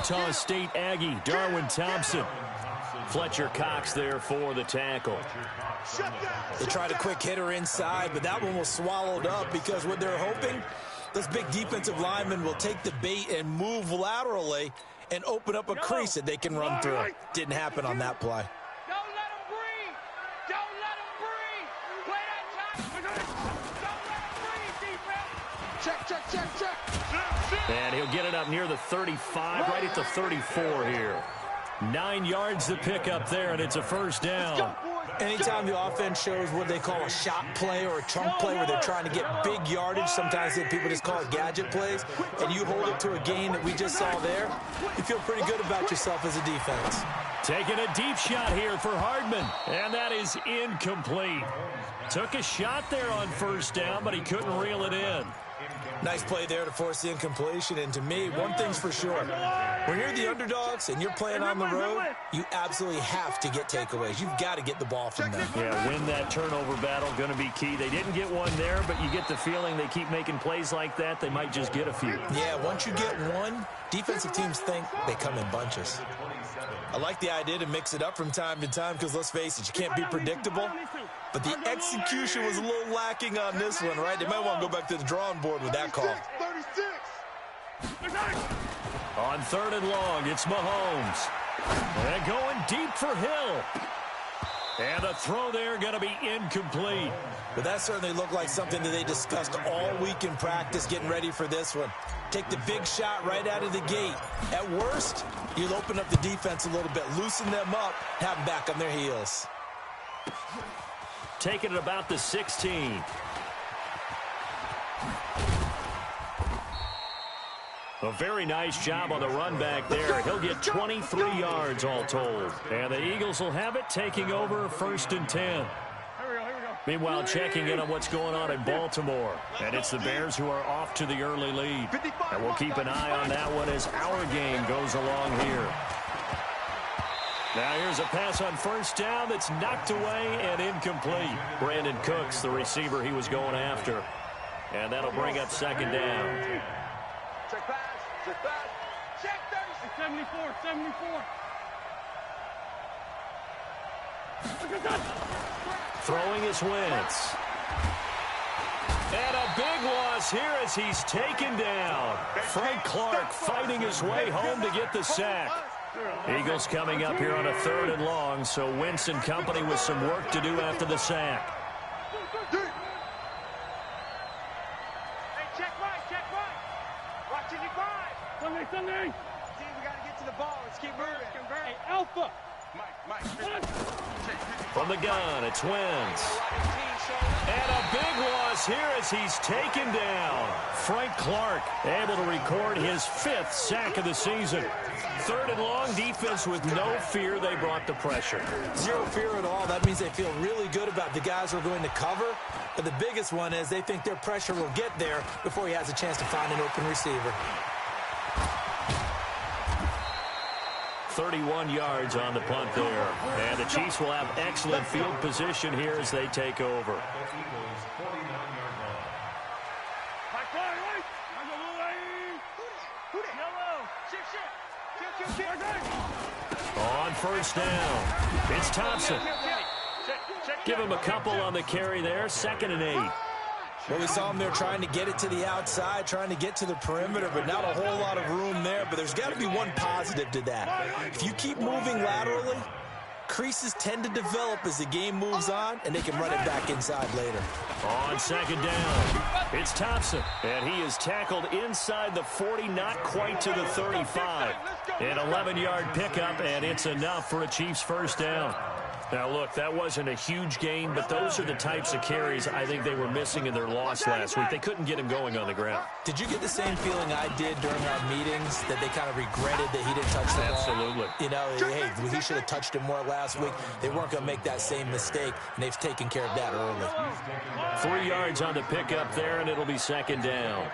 Utah State Aggie, Darwin Thompson. Fletcher Cox there for the tackle. They tried a quick hitter inside, but that one was swallowed up because what they're hoping, those big defensive linemen will take the bait and move laterally and open up a crease that they can run through. Didn't happen on that play. Don't let him breathe. Don't let him breathe. Play that time. Don't let him breathe, defense. Check, check, check, check. And he'll get it up near the 35, right at the 34 here. 9 yards to pick up there, and it's a first down. Anytime the offense shows what they call a shot play or a chunk play where they're trying to get big yardage, sometimes people just call it gadget plays, and you hold it to a gain that we just saw there, you feel pretty good about yourself as a defense. Taking a deep shot here for Hardman, and that is incomplete. Took a shot there on first down, but he couldn't reel it in. Nice play there to force the incompletion, and to me, one thing's for sure. When you're the underdogs and you're playing on the road, you absolutely have to get takeaways. You've got to get the ball from them. Yeah, win that turnover battle, going to be key. They didn't get one there, but you get the feeling they keep making plays like that, they might just get a few. Yeah, once you get one, defensive teams think they come in bunches. I like the idea to mix it up from time to time because, let's face it, you can't be predictable. But the execution was a little lacking on this one, right? They might want to go back to the drawing board with that call. On 3rd and long, it's Mahomes. And going deep for Hill. And the throw there going to be incomplete. But that certainly looked like something that they discussed all week in practice getting ready for this one. Take the big shot right out of the gate. At worst, you'll open up the defense a little bit, loosen them up, have them back on their heels. Taking it about the 16. A very nice job on the run back there. He'll get 23 yards all told. And the Eagles will have it, taking over 1st and 10. Meanwhile, checking in on what's going on in Baltimore. And it's the Bears who are off to the early lead. And we'll keep an eye on that one as our game goes along here. Now here's a pass on first down that's knocked away and incomplete. Brandon Cooks, the receiver he was going after. And that'll bring up 2nd down. Check pass. Check pass. Check 74. 74. Throwing his Wentz. And a big loss here as he's taken down. Frank Clark fighting his way home to get the sack. Eagles coming up here on a 3rd and long, so Wentz and company with some work to do after the sack. Hey, check right. Watching you grind. Sunday. See, we got to get to the ball. Let's keep moving. Hey, Alpha. Mike. From the gun, it's Wentz. And a big loss here as he's taken down. Frank Clark able to record his 5th sack of the season. 3rd and long, defense with no fear. They brought the pressure. Zero fear at all. That means they feel really good about the guys who are going to cover. But the biggest one is they think their pressure will get there before he has a chance to find an open receiver. 31 yards on the punt there. And the Chiefs will have excellent field position here as they take over. On first down, it's Thompson. Give him a couple on the carry there. 2nd and 8. Well, we saw him there trying to get it to the outside, trying to get to the perimeter, but not a whole lot of room there. But there's got to be one positive to that. If you keep moving laterally, creases tend to develop as the game moves on, and they can run it back inside later. On 2nd down, it's Thompson. And he is tackled inside the 40, not quite to the 35. An 11-yard pickup, and it's enough for a Chiefs first down. Now, look, that wasn't a huge gain, but those are the types of carries I think they were missing in their loss last week. They couldn't get him going on the ground. Did you get the same feeling I did during our meetings, that they kind of regretted that he didn't touch the ball? Absolutely. You know, hey, he should have touched him more last week. They weren't going to make that same mistake, and they've taken care of that early. 3 yards on the pickup there, and it'll be 2nd down.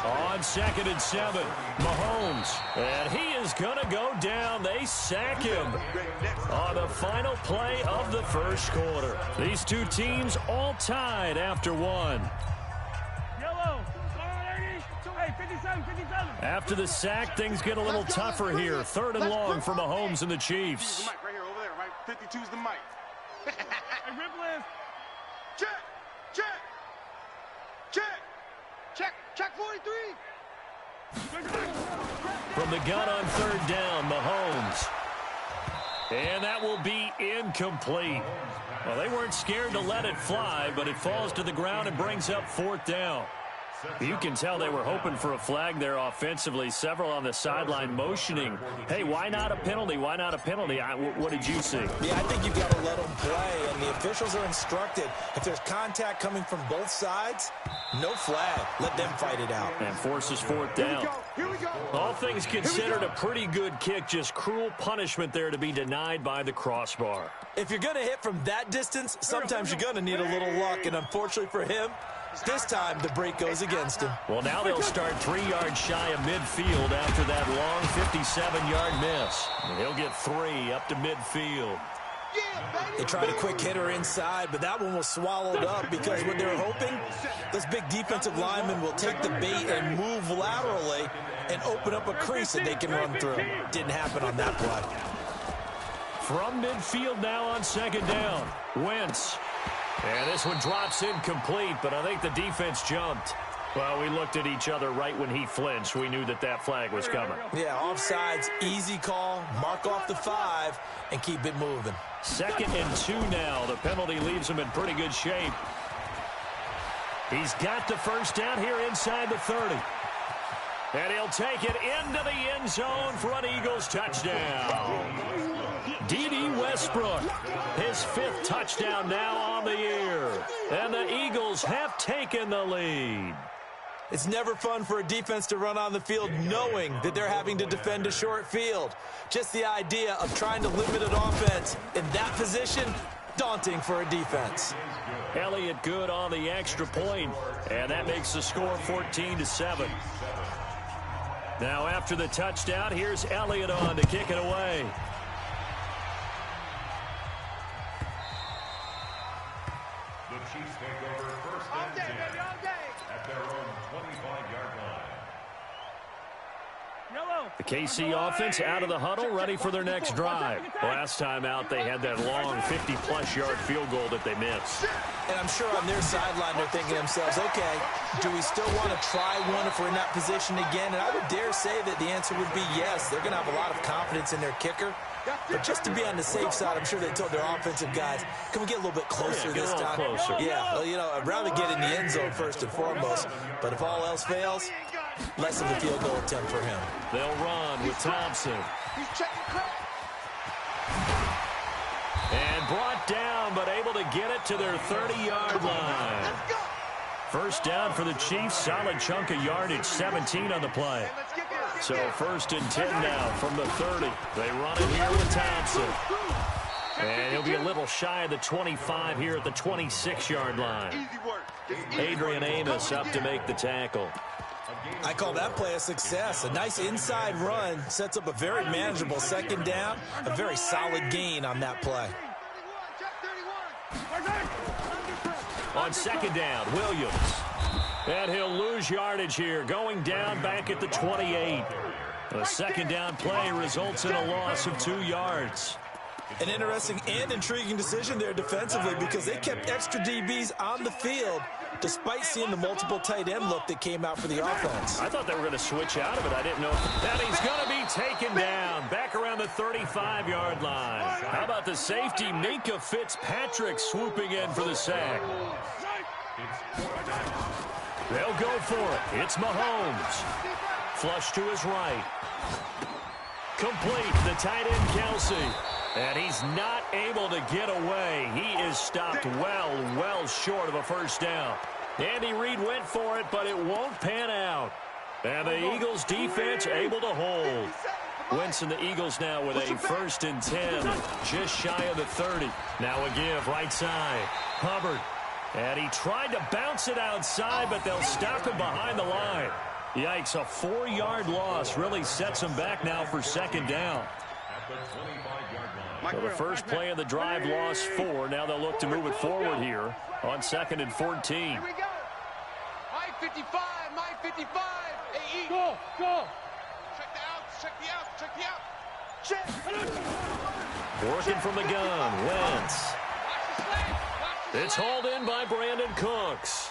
On 2nd and 7, Mahomes. And he is going to go down. They sack him on the final play of the first quarter. These two teams all tied after one. Yellow. Hey, 50 After the sack, things get a little tougher here. 3rd and long for Mahomes and the Chiefs. Right here, over there, right? 52's the mic. Check, check, check, check 43. From the gun on 3rd down, Mahomes. And that will be incomplete. Well, they weren't scared to let it fly, but it falls to the ground and brings up 4th down. You can tell they were hoping for a flag there offensively. Several on the sideline motioning. Hey, why not a penalty? Why not a penalty? What did you see? Yeah, I think you've got to let them play, and the officials are instructed. If there's contact coming from both sides, no flag. Let them fight it out. And forces 4th down. Here we go. All things considered, a pretty good kick. Just cruel punishment there to be denied by the crossbar. If you're going to hit from that distance, sometimes you're going to need a little luck, and unfortunately for him, this time the break goes against him. Well, now they'll start 3 yards shy of midfield after that long 57-yard miss. And he'll get 3 up to midfield. They tried a quick hitter inside, but that one was swallowed up because what they're hoping, those big defensive linemen will take the bait and move laterally and open up a crease that they can run through. Didn't happen on that play. From midfield now on 2nd down. Wentz. And this one drops incomplete, but I think the defense jumped. Well, we looked at each other right when he flinched. We knew that that flag was coming. Yeah, offsides, easy call, mark off the 5, and keep it moving. 2nd and 2 now. The penalty leaves him in pretty good shape. He's got the 1st down here inside the 30. And he'll take it into the end zone for an Eagles touchdown. D.D. Westbrook, his 5th touchdown now on the year. And the Eagles have taken the lead. It's never fun for a defense to run on the field knowing that they're having to defend a short field. Just the idea of trying to limit an offense in that position, daunting for a defense. Elliott good on the extra point, and that makes the score 14-7. Now after the touchdown, here's Elliott on to kick it away. The Chiefs take over 1st and 10 at their own 25-yard line. The KC offense out of the huddle, ready for their next drive. Last time out, they had that long 50-plus yard field goal that they missed. And I'm sure on their sideline they're thinking to themselves, okay, do we still want to try one if we're in that position again? And I would dare say that the answer would be yes. They're going to have a lot of confidence in their kicker. But just to be on the safe side, I'm sure they told their offensive guys, can we get a little bit closer this time? Closer. Yeah, well, you know, I'd rather get in the end zone first and foremost. But if all else fails, less of a field goal attempt for him. They'll run with Thompson. And brought down, but able to get it to their 30-yard line. 1st down for the Chiefs. Solid chunk of yardage, 17 on the play. So 1st and 10 now from the 30. They run it here with Thompson. And he'll be a little shy of the 25 here at the 26-yard line. Adrian Amos up to make the tackle. I call that play a success. A nice inside run sets up a very manageable 2nd down. A very solid gain on that play. On 2nd down, Williams. And he'll lose yardage here, going down back at the 28. A 2nd down play results in a loss of 2 yards. An interesting and intriguing decision there defensively because they kept extra DBs on the field despite seeing the multiple tight end look that came out for the offense. I thought they were going to switch out of it. I didn't know that he's going to be taken down back around the 35-yard line. How about the safety, Minka Fitzpatrick, swooping in for the sack. They'll go for it. It's Mahomes. Flush to his right. Complete. The tight end, Kelsey. And he's not able to get away. He is stopped well short of a 1st down. Andy Reid went for it, but it won't pan out. And the Eagles defense able to hold. Wentz and the Eagles now with a 1st and 10, just shy of the 30. Now a give, right side. Hubbard. And he tried to bounce it outside, but they'll stop him behind the line. Yikes, a 4-yard loss really sets him back now for 2nd down. So the first play of the drive lost 4. Now they'll look to move it forward here on 2nd and 14. Here we go. All right, 55, Mike, 55. Hey, go. Check the outs, check the outs, check the outs. Check. Working from the gun, Wentz. It's hauled in by Brandon Cooks.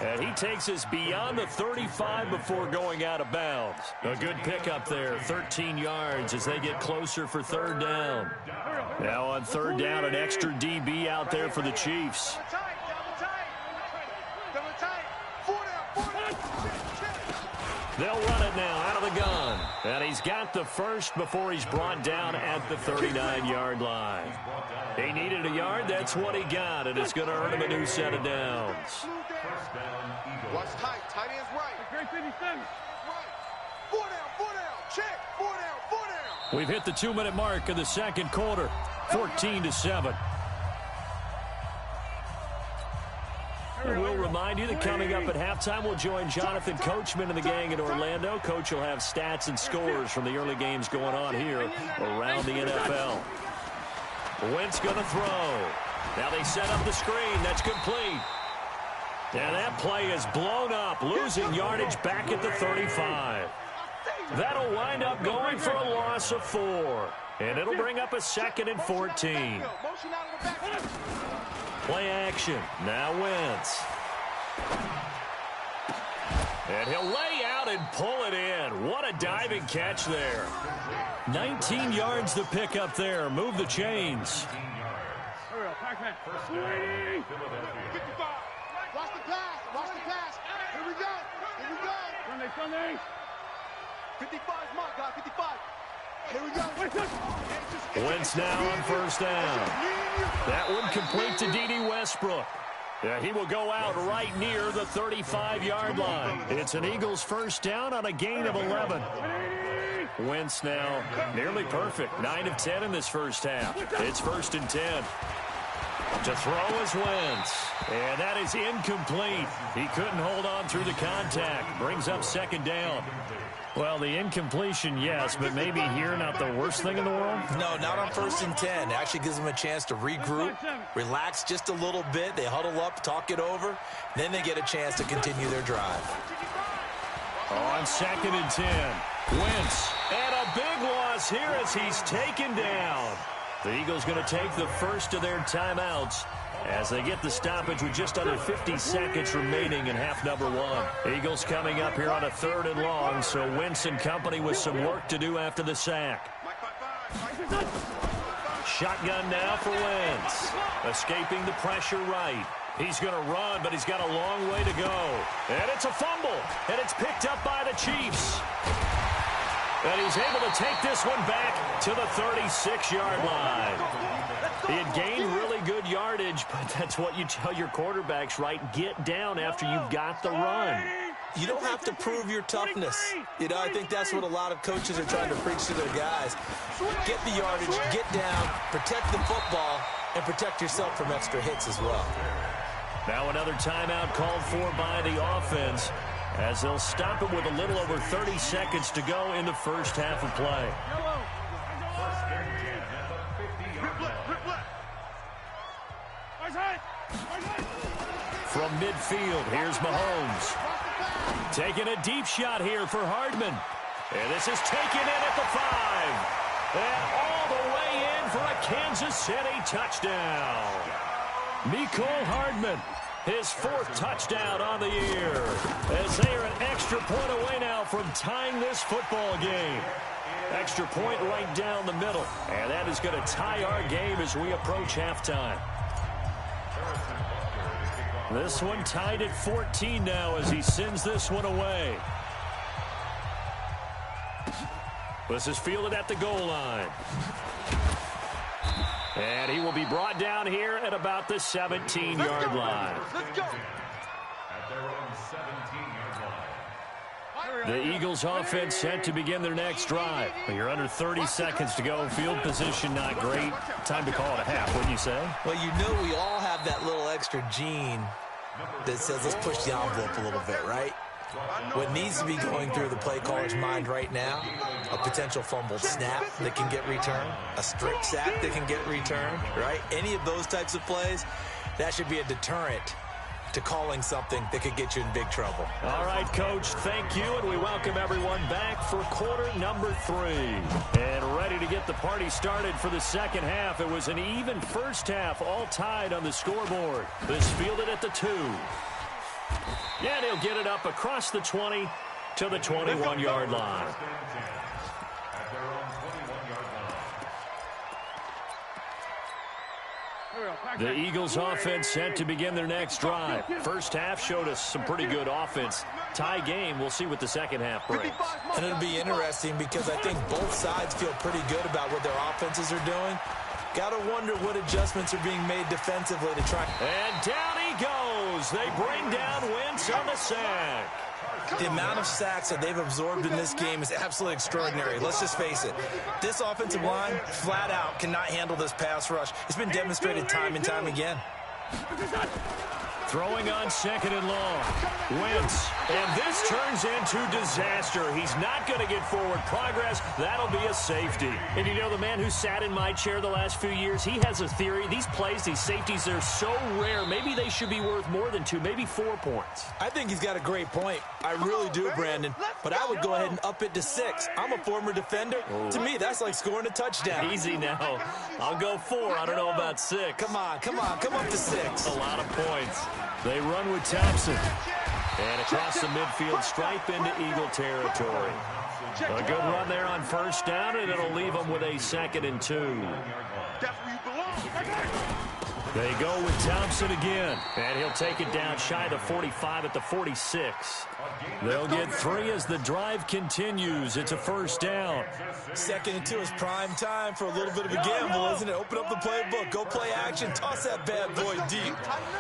And he takes us beyond the 35 before going out of bounds. A good pickup there, 13 yards as they get closer for third down. Now on third down, an extra DB out there for the Chiefs. They'll run it now out of the gun. And he's got the first before he's brought down at the 39-yard line. He needed a yard. That's what he got, and it's going to earn him a new set of downs. Watch tight. Tight end's right. Right. 4 down. Check. 4 down. We've hit the 2-minute mark of the second quarter. 14-7. We'll remind you that coming up at halftime, we'll join Jonathan Coachman and the gang in Orlando. Coach will have stats and scores from the early games going on here around the NFL. Wentz going to throw. Now they set up the screen. That's complete. And that play is blown up, losing yardage back at the 35. That'll wind up going for a loss of 4. And it'll bring up a 2nd and 14. Play action. Now Wentz. And he'll lay out and pull it in. What a diving catch there. 19 yards to pick up there. Move the chains. Watch the pass. Here we go. Sunday. 55 is marked, guys. 55. Here we go. Wentz now on first down. That one complete to D.D. Westbrook. Yeah, he will go out right near the 35-yard line. It's an Eagles first down on a gain of 11. Wentz now nearly perfect. 9 of 10 in this first half. It's 1st and 10. To throw is Wentz. And that is incomplete. He couldn't hold on through the contact. Brings up 2nd down. Well, the incompletion, yes, but maybe here not the worst thing in the world? No, not on 1st and 10. It actually gives them a chance to regroup, relax just a little bit. They huddle up, talk it over. Then they get a chance to continue their drive. On 2nd and 10. Wentz. And a big loss here as he's taken down. The Eagles going to take the first of their timeouts as they get the stoppage with just under 50 seconds remaining in half number 1. Eagles coming up here on a 3rd and long, so Wentz and company with some work to do after the sack. Shotgun now for Wentz. Escaping the pressure right. He's going to run, but he's got a long way to go. And it's a fumble, and it's picked up by the Chiefs. And he's able to take this one back to the 36-yard line. He had gained really good yardage, but that's what you tell your quarterbacks, right? Get down after you've got the run. You don't have to prove your toughness. You know, I think that's what a lot of coaches are trying to preach to their guys. Get the yardage, get down, protect the football, and protect yourself from extra hits as well. Now another timeout called for by the offense, as they'll stop it with a little over 30 seconds to go in the first half of play. From midfield, here's Mahomes. Taking a deep shot here for Hardman. And this is taken in at the 5. And all the way in for a Kansas City touchdown. Mecole Hardman. His 4th touchdown on the year, as they are an extra point away now from tying this football game. Extra point right down the middle, and that is going to tie our game as we approach halftime. This one tied at 14 now as he sends this one away. This is fielded at the goal line. And he will be brought down here at about the 17-yard line. Let's go. At their own 17-yard line. The Eagles offense set to begin their next drive. You're under 30 seconds to go. Field position not great. Time to call it a half, wouldn't you say? Well, you know we all have that little extra gene that says let's push the envelope a little bit, right? What needs to be going through the play caller's mind right now, a potential fumbled snap that can get returned, a strip sack that can get returned, right? Any of those types of plays, that should be a deterrent to calling something that could get you in big trouble. All right, Coach, thank you, and we welcome everyone back for quarter number 3. And ready to get the party started for the second half. It was an even first half, all tied on the scoreboard. This fielded at the 2. And he'll get it up across the 20 to the 21-yard line. The Eagles offense set to begin their next drive. First half showed us some pretty good offense. Tie game, we'll see what the second half brings. And it'll be interesting because I think both sides feel pretty good about what their offenses are doing. Got to wonder what adjustments are being made defensively to try. And down he goes. They bring down Wentz on the sack. The amount of sacks that they've absorbed in this game is absolutely extraordinary. Let's just face it. This offensive line, flat out, cannot handle this pass rush. It's been demonstrated time and time again. Throwing on second and long. Wentz. And this turns into disaster. He's not going to get forward progress. That'll be a safety. And you know, the man who sat in my chair the last few years, he has a theory. These plays, these safeties, they're so rare. Maybe they should be worth more than 2, maybe 4 points. I think he's got a great point. I really do, Brandon. But I would go ahead and up it to 6. I'm a former defender. Ooh. To me, that's like scoring a touchdown. Easy now. I'll go 4. I don't know about 6. Come on. Come up to 6. A lot of points. They run with Thompson. And across the midfield stripe into Eagle territory. A good run there on first down, and it'll leave them with a 2nd and 2. That's where you belong. They go with Thompson again, and he'll take it down shy of the 45 at the 46. They'll get 3 as the drive continues. It's a first down. 2nd and 2 is prime time for a little bit of a gamble, isn't it? Open up the playbook, go play action, toss that bad boy deep.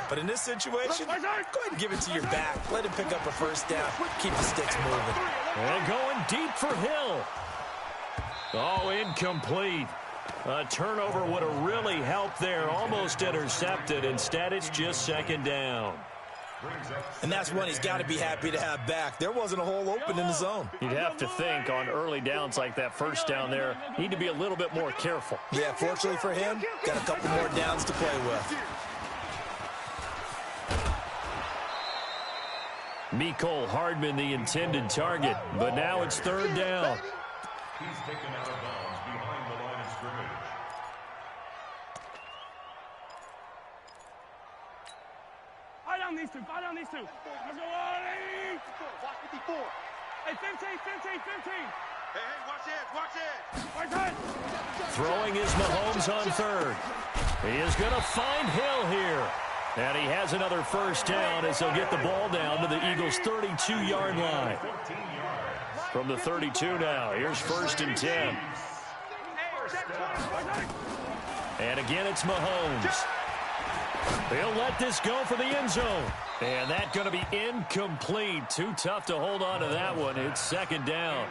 But in this situation, go ahead and give it to your back. Let him pick up a first down. Keep the sticks moving. And going deep for Hill. Oh, incomplete. A turnover would have really helped there. Almost intercepted. Instead, it's just 2nd down. And that's one he's got to be happy to have back. There wasn't a hole open in the zone. You'd have to think on early downs like that first down there, need to be a little bit more careful. Yeah, fortunately for him, got a couple more downs to play with. Mecole Hardman, the intended target, but now it's 3rd down. He's taken out of bounds behind the line of scrimmage. Eye down these 2. Let's go, Ollie. Watch 54. Hey, 15. Hey, watch it. Throwing is Mahomes on 3rd. He is going to find Hill here. And he has another first down as he'll get the ball down to the Eagles' 32-yard line. From the 32 now, here's 1st and 10. And again, it's Mahomes. He'll let this go for the end zone. And that's going to be incomplete. Too tough to hold on to that one. It's 2nd down.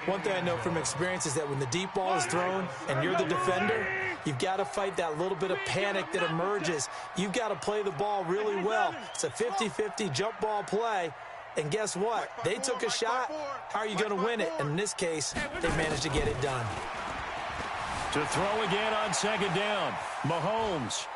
One thing I know from experience is that when the deep ball is thrown and you're the defender, you've got to fight that little bit of panic that emerges. You've got to play the ball really well. It's a 50-50 jump ball play. And guess what? They took a shot. How are you going to win it? And in this case, they managed to get it done. To throw again on 2nd down, Mahomes.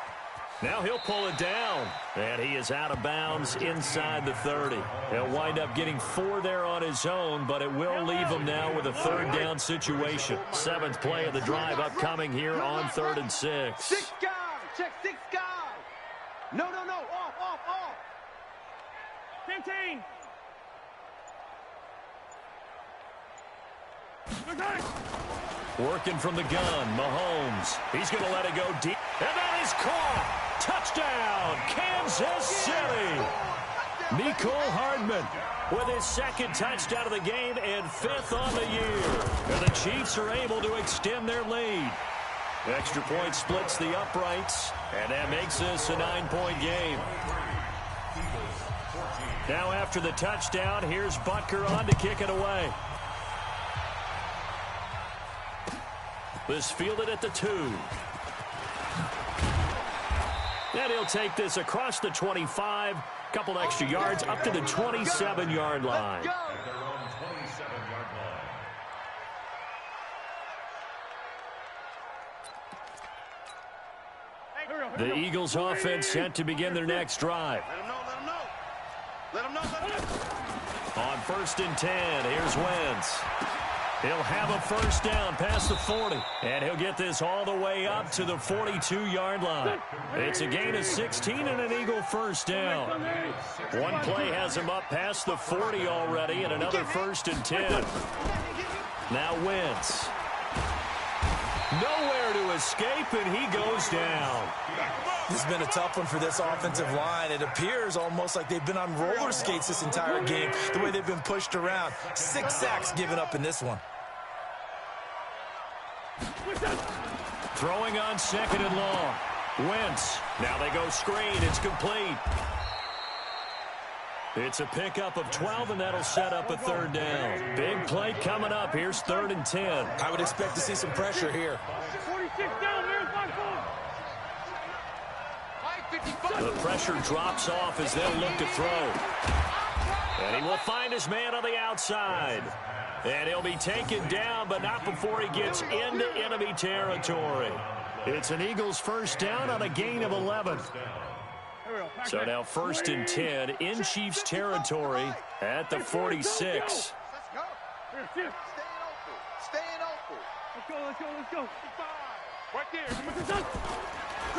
Now he'll pull it down, and he is out of bounds inside the 30. He'll wind up getting 4 there on his own, but it will leave him now with a 3rd down situation. 7th play of the drive upcoming here on 3rd and 6. 6 guys. Check 6 guys. No. Off. 15. Working from the gun, Mahomes. He's going to let it go deep, and that is caught. Touchdown, Kansas City. Mecole Hardman with his 2nd touchdown of the game and 5th on the year. And the Chiefs are able to extend their lead. Extra point splits the uprights, and that makes this a 9-point game. Now after the touchdown, here's Butker on to kick it away. This fielded at the 2. And he'll take this across the 25. Couple extra yards up to the 27-yard line. The Eagles offense set to begin their next drive. first and 10. Here's Wentz. He'll have a first down past the 40. And he'll get this all the way up to the 42-yard line. It's a gain of 16 and an Eagle first down. One play has him up past the 40 already, and another first and 10. Now Wentz. Nowhere to escape, and he goes down. This has been a tough one for this offensive line. It appears almost like they've been on roller skates this entire game, the way they've been pushed around. 6 sacks given up in this one. Throwing on second and long. Wentz. Now they go screen. It's complete. It's a pickup of 12, and that'll set up a third down. Big play coming up. Here's 3rd and 10. I would expect to see some pressure here. 46 down, there's my phone. The pressure drops off as they'll look to throw. And he will find his man on the outside. And he'll be taken down, but not before he gets into enemy territory. It's an Eagles first down on a gain of 11. So now 1st and 10 in Chiefs territory at the 46. Let's go. Staying open. Let's go. Right there.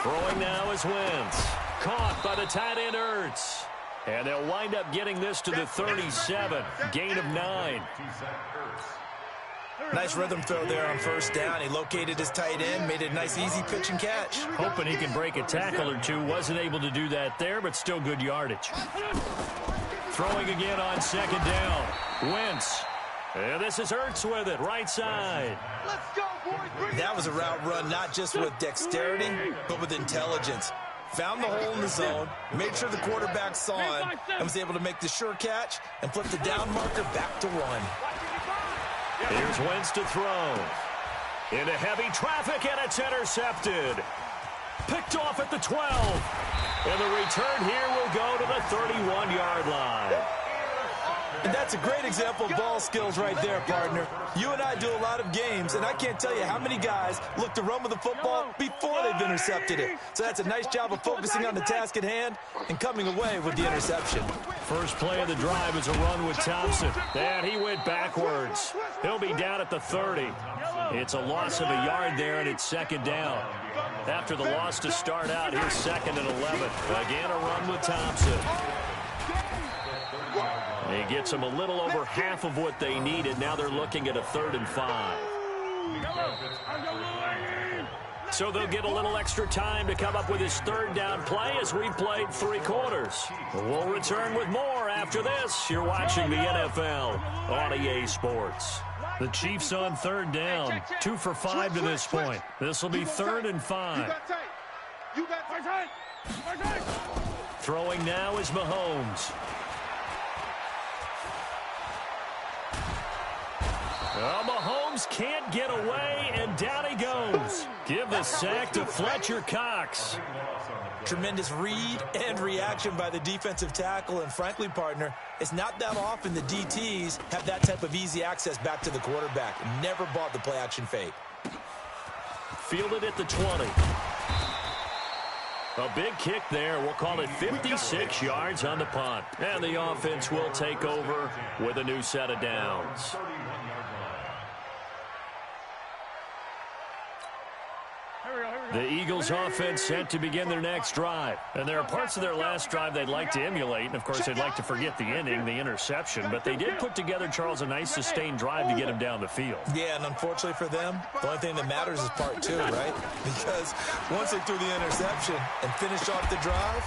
Throwing now is Wentz. Caught by the tight end Ertz. And they'll wind up getting this to the 37. Gain of 9. Nice rhythm throw there on first down. He located his tight end, made a nice easy pitch and catch. Hoping he can break a tackle or two. Wasn't able to do that there, but still good yardage. Throwing again on second down. Wentz. And this is Ertz with it, right side. Let's go, boys. That was a route run not just with dexterity, but with intelligence. Found the hole in the zone, made sure the quarterback saw him, and was able to make the sure catch and flip the down marker back to 1. Here's Wentz to throw. Into heavy traffic, and it's intercepted. Picked off at the 12. And the return here will go to the 31-yard line. And that's a great example of ball skills right there, partner. You and I do a lot of games, and I can't tell you how many guys look to run with the football before they've intercepted it. So that's a nice job of focusing on the task at hand and coming away with the interception. First play of the drive is a run with Thompson. And he went backwards. He'll be down at the 30. It's a loss of a yard there, and it's second down. After the loss to start out, here's 2nd and 11. Again, a run with Thompson. He gets them a little over half of what they needed. Now they're looking at a 3rd and 5. So they'll get a little extra time to come up with his 3rd down play as we played 3 quarters. We'll return with more after this. You're watching the NFL on EA Sports. The Chiefs on 3rd down. 2 for 5 to this point. This will be 3rd and 5. Throwing now is Mahomes. Well, Mahomes can't get away, and down he goes. Give the sack to Fletcher Cox. Tremendous read and reaction by the defensive tackle, and frankly, partner, it's not that often the DTs have that type of easy access back to the quarterback. Never bought the play-action fake. Fielded at the 20. A big kick there. We'll call it 56 yards on the punt. And the offense will take over with a new set of downs. The Eagles offense set to begin their next drive. And there are parts of their last drive they'd like to emulate. And, of course, they'd like to forget the ending, the interception. But they did put together, Charles, a nice sustained drive to get him down the field. Yeah, and unfortunately for them, the only thing that matters is part 2, right? Because once they threw the interception and finished off the drive,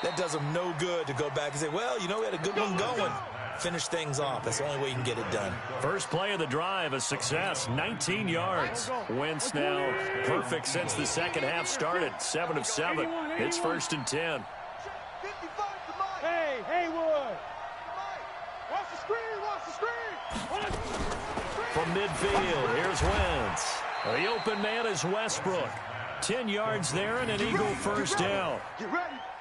that does them no good to go back and say, well, you know, we had a good one going. Finish things off. That's the only way you can get it done. First play of the drive, a success, 19 yards. Wentz now perfect since the second half started, 7 of 7. It's 1st and 10. Hey, Haywood. Watch the screen. From midfield, here's Wentz. The open man is Westbrook. 10 yards there and an Eagle first down.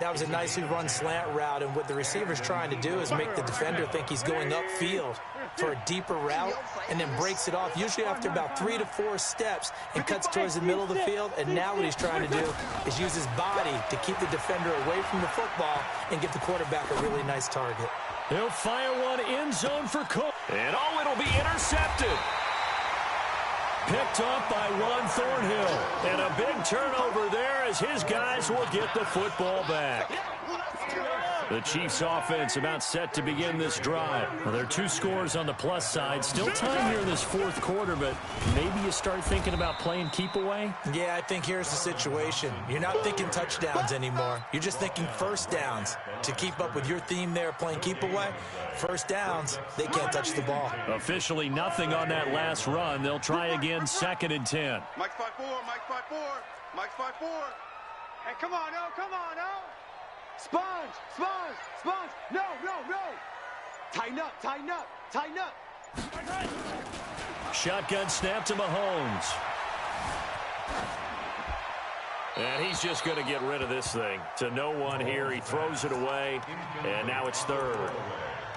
That was a nicely run slant route, and what the receiver's trying to do is make the defender think he's going upfield for a deeper route, and then breaks it off, usually after about 3 to 4 steps, and cuts towards the middle of the field. And now what he's trying to do is use his body to keep the defender away from the football and give the quarterback a really nice target. He'll fire one end zone for Cook. And it'll be intercepted. Picked up by Ron Thornhill. And a big turnover there as his guys will get the football back. The Chiefs offense about set to begin this drive. Well, there are 2 scores on the plus side. Still time here in this fourth quarter, but maybe you start thinking about playing keep away? Yeah, I think here's the situation. You're not thinking touchdowns anymore. You're just thinking first downs. To keep up with your theme there, playing keep away, first downs, they can't touch the ball. Officially nothing on that last run. They'll try again, 2nd and 10. Mike's 5-4, Mike's 5-4, Mike's 5-4. Hey, come on, no, come on, no. Sponge, sponge, sponge. No, no, no. Tighten up, tighten up, tighten up. Shotgun snap to Mahomes. And he's just going to get rid of this thing. To no one here. He throws it away, and now it's 3rd.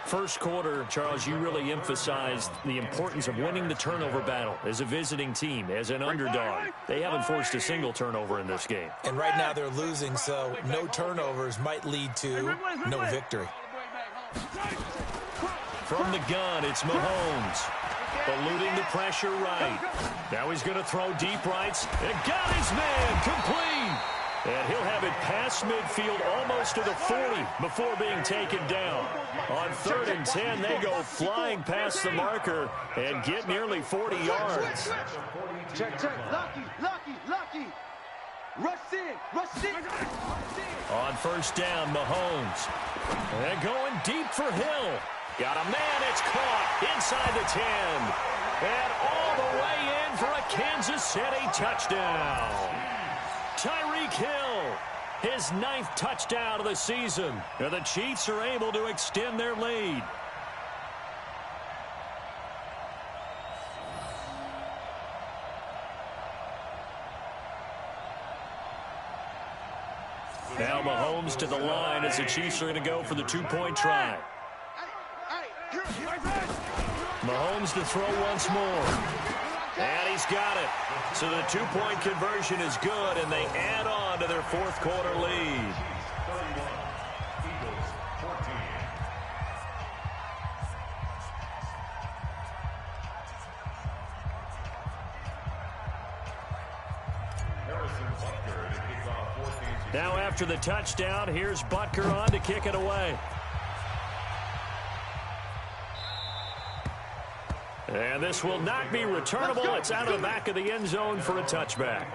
First quarter, Charles, you really emphasized the importance of winning the turnover battle as a visiting team, as an underdog. They haven't forced a single turnover in this game. And right now they're losing, so no turnovers might lead to no victory. From the gun, it's Mahomes. Eluding the pressure right. Now he's going to throw deep rights. And got his man complete. And he'll have it past midfield almost to the 40 before being taken down. On 3rd and 10, they go flying past the marker and get nearly 40 yards. Check, check. Lucky, lucky, lucky. Rush in, rush in. On 1st down, Mahomes. And going deep for Hill. Got a man, it's caught inside the 10. And all the way in for a Kansas City touchdown. Tyreek Hill, his 9th touchdown of the season. And the Chiefs are able to extend their lead. Now Mahomes to the line as the Chiefs are going to go for the 2-point try. Mahomes to throw once more. And he's got it. So the 2-point conversion is good, and they add on to their 4th quarter lead. Now after the touchdown, here's Butker on to kick it away. And this will not be returnable. It's out of the back of the end zone for a touchback.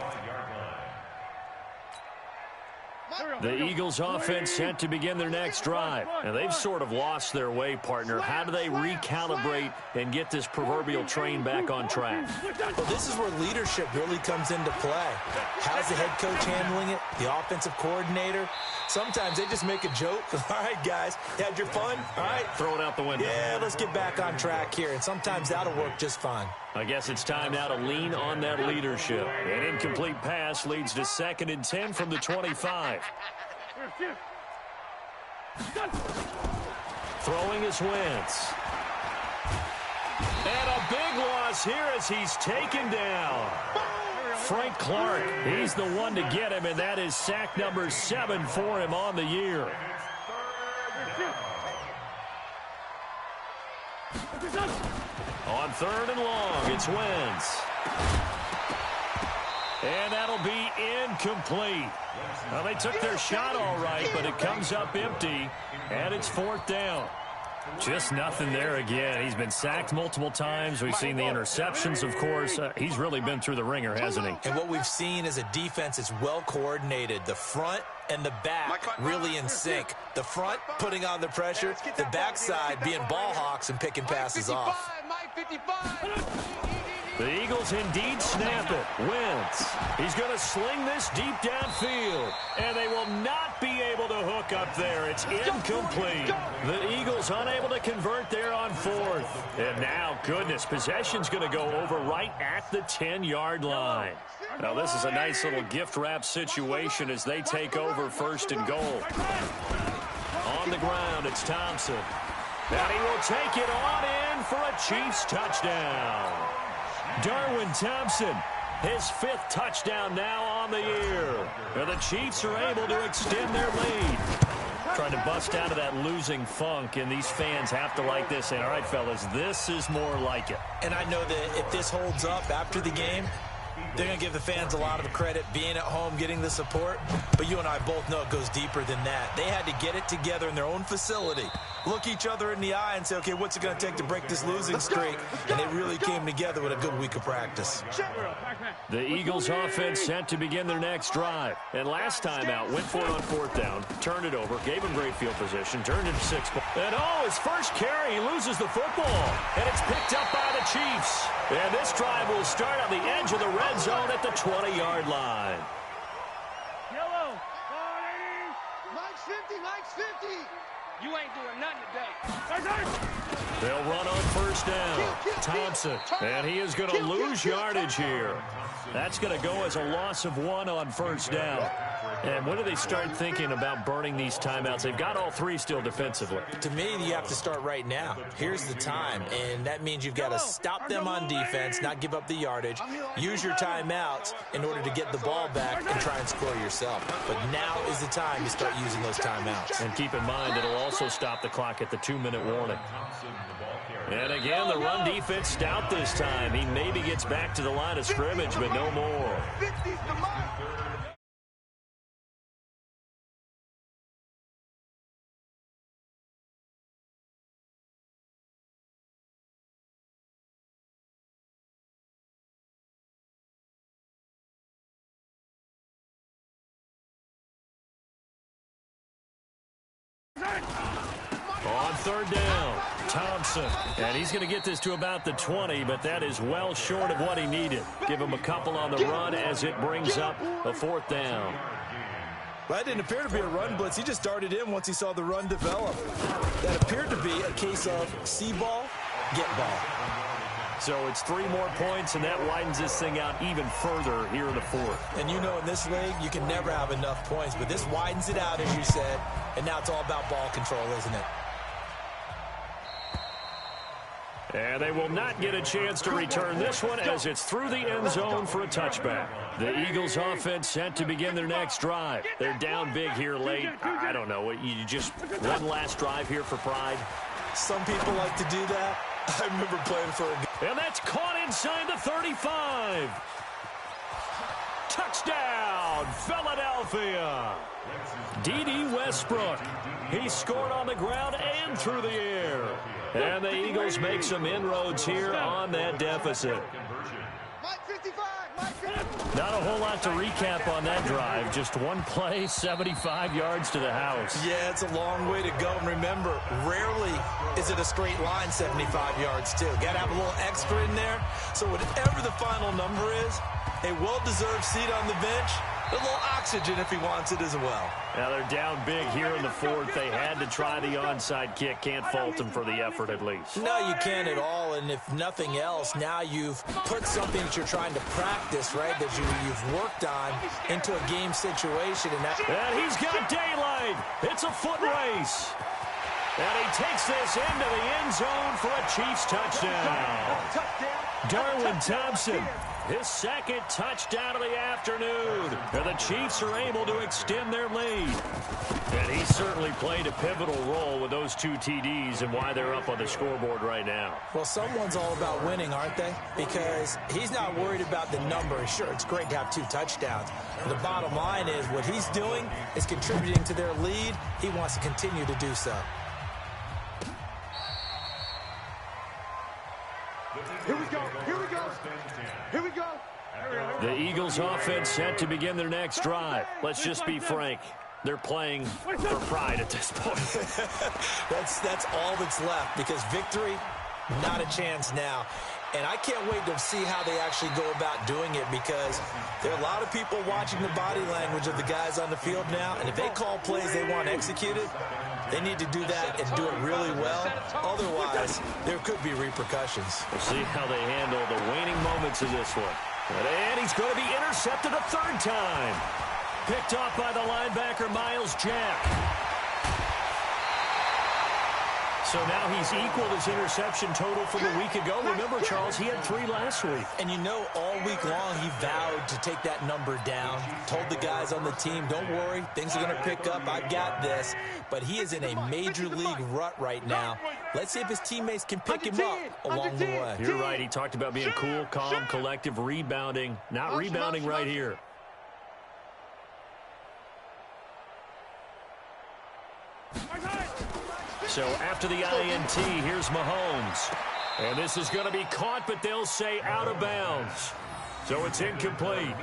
The Eagles offense set to begin their next drive. And they've sort of lost their way, partner. How do they recalibrate and get this proverbial train back on track? Well, this is where leadership really comes into play. How's the head coach handling it? The offensive coordinator? Sometimes they just make a joke. All right, guys, had your fun? All right. Throw it out the window. Yeah, let's get back on track here. And sometimes that'll work just fine. I guess it's time now to lean on that leadership. An incomplete pass leads to 2nd and 10 from the 25. Throwing is Wentz. And a big loss here as he's taken down. Frank Clark, he's the one to get him, and that is sack number 7 for him on the year. On 3rd and long, it's Wentz. And that'll be incomplete. Well, they took their shot all right, but it comes up empty, and it's 4th down. Just nothing there again. He's been sacked multiple times. We've seen the interceptions, of course. He's really been through the ringer, hasn't he? And what we've seen is a defense that's well coordinated. The front and the back really in sync. The front putting on the pressure, the backside being ball hawks and picking passes off. The Eagles indeed snap it. Wentz. He's going to sling this deep downfield. And they will not be able to hook up there. It's incomplete. The Eagles unable to convert there on 4th. And now, goodness, possession's going to go over right at the 10-yard line. Now, this is a nice little gift wrap situation as they take over 1st and goal. On the ground, it's Thompson. And he will take it on in for a Chiefs touchdown. Darwin Thompson, his 5th touchdown now on the year. And the Chiefs are able to extend their lead. trying to bust out of that losing funk, and these fans have to like this. And all right, fellas, this is more like it. And I know that if this holds up after the game, they're going to give the fans a lot of credit being at home, getting the support. But you and I both know it goes deeper than that. They had to get it together in their own facility, look each other in the eye and say, okay, what's it going to take to break this losing streak? And they really came together with a good week of practice. The Eagles offense set to begin their next drive. And last time out, went for it on fourth down, turned it over, gave him great field position, turned it to 6. And his first carry, he loses the football. And it's picked up by the Chiefs. And this drive will start on the edge of the red zone at the 20-yard line. Yellow. Mike's 50, Mike's 50. You ain't doing nothing today. They'll run on first down. Thompson. And he is going to lose yardage here. That's going to go as a loss of 1 on first down. And when do they start thinking about burning these timeouts? They've got all 3 still defensively. To me, you have to start right now. Here's the time, and that means you've got to stop them on defense, not give up the yardage, use your timeouts in order to get the ball back and try and score yourself. But now is the time to start using those timeouts. And keep in mind, it'll also stop the clock at the 2-minute warning. And again, the run defense stout this time. He maybe gets back to the line of scrimmage, but no more. On third down, Thompson. And he's going to get this to about the 20, but that is well short of what he needed. Give him a couple on the run as it brings up a fourth down. Well, that didn't appear to be a run blitz. He just darted in once he saw the run develop. That appeared to be a case of see ball, get ball. So it's 3 more points, and that widens this thing out even further here in the fourth. And you know in this league, you can never have enough points, but this widens it out, as you said, and now it's all about ball control, isn't it? And they will not get a chance to return this one as it's through the end zone for a touchback. The Eagles offense set to begin their next drive. They're down big here late. I don't know. You just one last drive here for pride. Some people like to do that. I remember playing for a... And that's caught inside the 35. Touchdown, Philadelphia. D.D. Westbrook. He scored on the ground and through the air. And the Eagles make some inroads here on that deficit. Not a whole lot to recap on that drive. Just one play, 75 yards to the house. Yeah, it's a long way to go. And remember, rarely is it a straight line 75 yards, too. Got to have a little extra in there. So whatever the final number is, a well-deserved seat on the bench, a little oxygen if he wants it as well. Now they're down big here in the fourth. They had to try the onside kick. Can't fault them for the effort at least. No, you can't at all. And if nothing else, now you've put something that you're trying to practice, right, that you've worked on into a game situation. And he's got daylight. It's a foot race. And he takes this into the end zone for a Chiefs touchdown. Darwin Thompson, his second touchdown of the afternoon. And the Chiefs are able to extend their lead. And he certainly played a pivotal role with those 2 TDs and why they're up on the scoreboard right now. Well, someone's all about winning, aren't they? Because he's not worried about the number. Sure, it's great to have 2 touchdowns. But the bottom line is what he's doing is contributing to their lead. He wants to continue to do so. Here we go. Here we go. Here we go. The Eagles offense set to begin their next drive. Let's just be frank. They're playing for pride at this point. That's all that's left because victory, not a chance now. And I can't wait to see how they actually go about doing it because there are a lot of people watching the body language of the guys on the field now. And if they call plays they want executed, they need to do that and do it really well. Otherwise, there could be repercussions. We'll see how they handle the waning moments of this one. And he's going to be intercepted a third time. Picked off by the linebacker, Miles Jack. So now he's equaled his interception total from a week ago. Remember, Charles, he had 3 last week. And you know, all week long he vowed to take that number down. Told the guys on the team, don't worry, things are going to pick up. I've got this. But he is in a major league rut right now. Let's see if his teammates can pick him up along the way. You're right. He talked about being cool, calm, collective, rebounding. Not rebounding right here. So after the INT, here's Mahomes. And this is going to be caught, but they'll say out of bounds. So it's incomplete.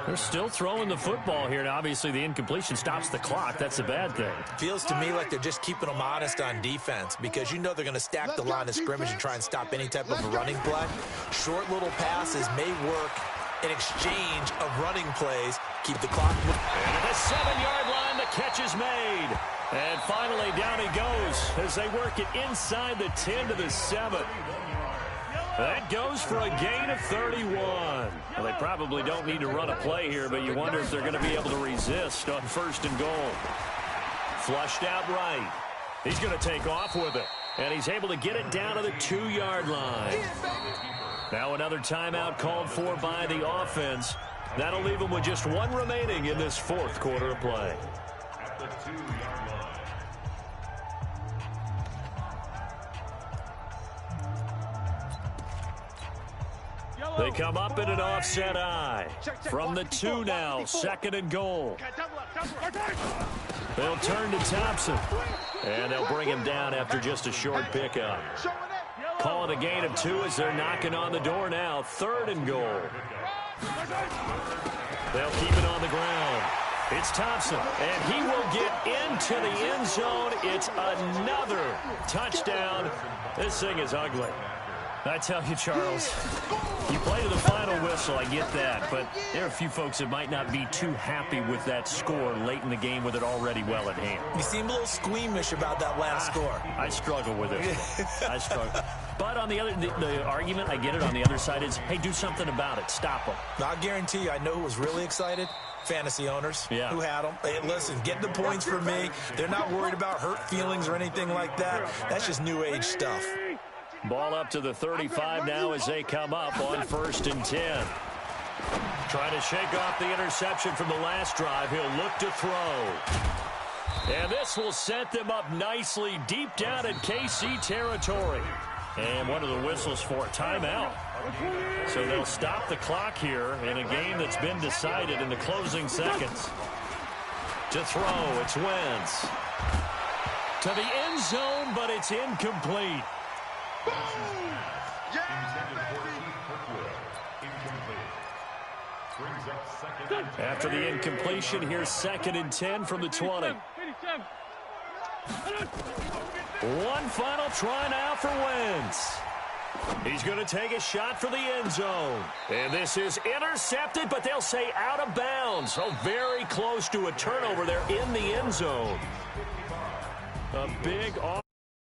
They're still throwing the football here. Now, obviously, the incompletion stops the clock. That's a bad thing. Feels to me like they're just keeping them honest on defense because you know they're going to stack the line of scrimmage and try and stop any type of a running play. Short little passes may work in exchange of running plays. Keep the clock moving. And at the 7-yard line, the catch is made. And finally, down he goes as they work it inside the 10 to the 7. That goes for a gain of 31. Well, they probably don't need to run a play here, but you wonder if they're going to be able to resist on 1st and goal. Flushed out right. He's going to take off with it. And he's able to get it down to the 2-yard line. Now another timeout called for by the offense. That'll leave them with just 1 remaining in this 4th quarter of play. At the 2-yard line. They come up in an offset eye. From the 2 now, 2nd and goal. They'll turn to Thompson. And they'll bring him down after just a short pickup. Call it a gain of 2 as they're knocking on the door now. 3rd and goal. They'll keep it on the ground. It's Thompson, and he will get into the end zone. It's another touchdown. This thing is ugly. I tell you, Charles, you play to the final whistle, I get that, but there are a few folks that might not be too happy with that score late in the game with it already well at hand. You seem a little squeamish about that last score. I struggle with it. I struggle. But on the other, the argument, I get it, on the other side is, hey, do something about it. Stop them. I'll guarantee you, I know who was really excited. Fantasy owners who had them. Hey, listen, get the points for me. They're not worried about hurt feelings or anything like that. That's just new age stuff. Ball up to the 35 now as they come up on 1st and 10. Trying to shake off the interception from the last drive. He'll look to throw. And this will set them up nicely deep down in KC territory. And one of the whistles for a timeout. So they'll stop the clock here in a game that's been decided in the closing seconds. To throw, it's Wentz. To the end zone, but it's incomplete. After the incompletion, here's 2nd and 10 from the 20. One final try now for Wentz. He's going to take a shot for the end zone. And this is intercepted, but they'll say out of bounds. So very close to a turnover there in the end zone. A big